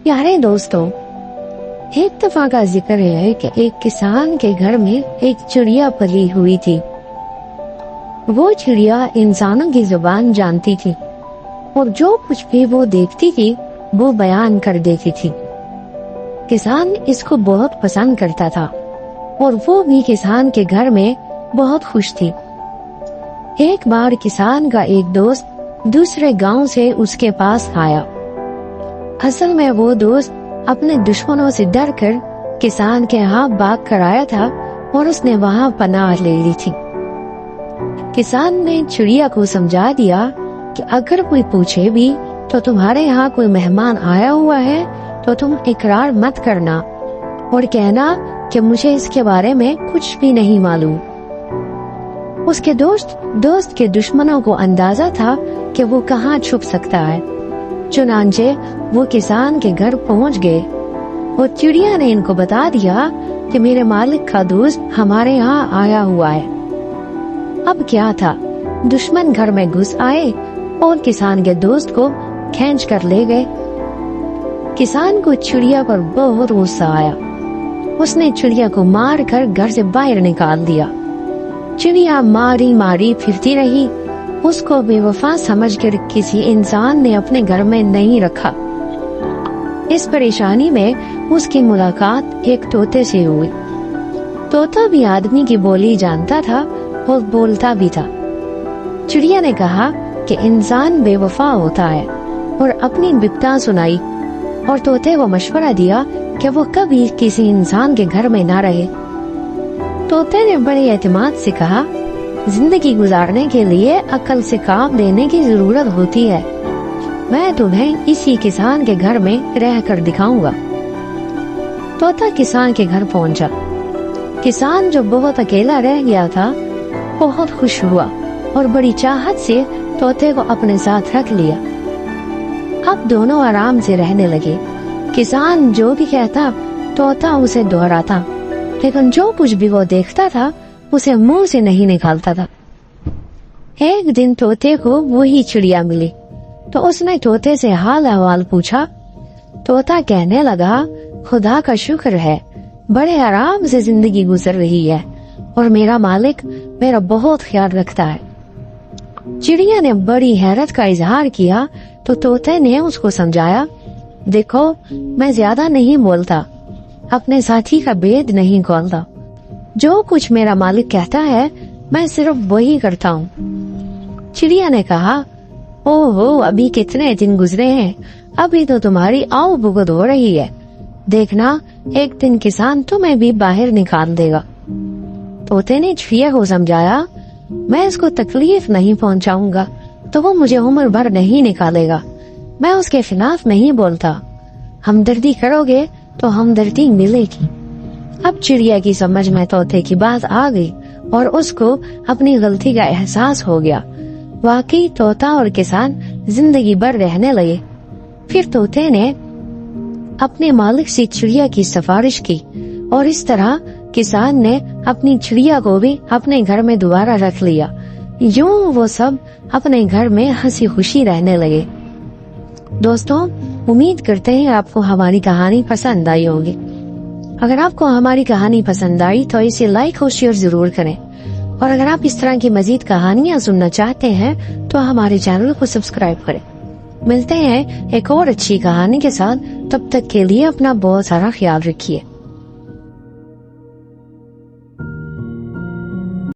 प्यारे दोस्तों, एक दफा का जिक्र है कि एक किसान के घर में एक चिड़िया पली हुई थी। वो चिड़िया इंसानों की जुबान जानती थी और जो कुछ भी वो देखती थी वो बयान कर देती थी। किसान इसको बहुत पसंद करता था और वो भी किसान के घर में बहुत खुश थी। एक बार किसान का एक दोस्त दूसरे गांव से उसके पास आया। असल में वो दोस्त अपने दुश्मनों से डरकर किसान के यहाँ भाग कर आया था और उसने वहाँ पनाह ले ली थी। किसान ने चिड़िया को समझा दिया कि अगर कोई पूछे भी तो तुम्हारे यहाँ कोई मेहमान आया हुआ है तो तुम इकरार मत करना और कहना कि मुझे इसके बारे में कुछ भी नहीं मालूम। उसके दोस्त के दुश्मनों को अंदाजा था कि वो कहाँ छुप सकता है। चुनांचे वो किसान के घर पहुंच गए और चिड़िया ने इनको बता दिया कि मेरे मालिक का दोस्त हमारे यहाँ आया हुआ है। अब क्या था, दुश्मन घर में घुस आए और किसान के दोस्त को खींच कर ले गए। किसान को चिड़िया पर बहुत गुस्सा आया। उसने चिड़िया को मार कर घर से बाहर निकाल दिया। चिड़िया मारी मारी फिरती रही। उसको बेवफा समझकर किसी इंसान ने अपने घर में नहीं रखा। इस परेशानी में उसकी मुलाकात एक तोते से हुई। तोता भी आदमी की बोली जानता था और बोलता भी था। चिड़िया ने कहा कि इंसान बेवफा होता है और अपनी विपदा सुनाई और तोते को मशवरा दिया कि वो कभी किसी इंसान के घर में ना रहे। तोते ने बड़े एतमाद से कहा, जिंदगी गुजारने के लिए अक्ल से काम लेने की जरूरत होती है। मैं तुम्हें इसी किसान के घर में रह कर दिखाऊंगा। तोता किसान के घर पहुंचा। किसान जो बहुत अकेला रह गया था बहुत खुश हुआ और बड़ी चाहत से तोते को अपने साथ रख लिया। अब दोनों आराम से रहने लगे। किसान जो भी कहता तोता उसे दोहराता, लेकिन जो कुछ भी वो देखता था उसे मुंह से नहीं निकालता था। एक दिन तोते को वही चिड़िया मिली तो उसने तोते से हाल अहवाल पूछा। तोता कहने लगा, खुदा का शुक्र है, बड़े आराम से जिंदगी गुजर रही है और मेरा मालिक मेरा बहुत ख्याल रखता है। चिड़िया ने बड़ी हैरत का इजहार किया तो तोते ने उसको समझाया, देखो मैं ज्यादा नहीं बोलता, अपने साथी का भेद नहीं खोलता। जो कुछ मेरा मालिक कहता है मैं सिर्फ वही करता हूँ। चिड़िया ने कहा, ओहो अभी कितने दिन गुजरे हैं, अभी तो तुम्हारी आओ भुगत हो रही है। देखना एक दिन किसान तुम्हें भी बाहर निकाल देगा। तोते ने चिड़िया को समझाया, मैं इसको तकलीफ नहीं पहुँचाऊंगा तो वो मुझे उम्र भर नहीं निकालेगा। मैं उसके खिलाफ नहीं बोलता। हमदर्दी करोगे तो हमदर्दी मिलेगी। अब चिड़िया की समझ में तोते की बात आ गई और उसको अपनी गलती का एहसास हो गया। वाकई तोता और किसान जिंदगी भर रहने लगे। फिर तोते ने अपने मालिक से चिड़िया की सिफारिश की और इस तरह किसान ने अपनी चिड़िया को भी अपने घर में दोबारा रख लिया। यूं वो सब अपने घर में हंसी खुशी रहने लगे। दोस्तों, उम्मीद करते हैं आपको हमारी कहानी पसंद आई होगी। अगर आपको हमारी कहानी पसंद आई तो इसे लाइक और शेयर जरूर करें और अगर आप इस तरह की मजीद कहानियाँ सुनना चाहते हैं तो हमारे चैनल को सब्सक्राइब करें। मिलते हैं एक और अच्छी कहानी के साथ। तब तक के लिए अपना बहुत सारा ख्याल रखिए।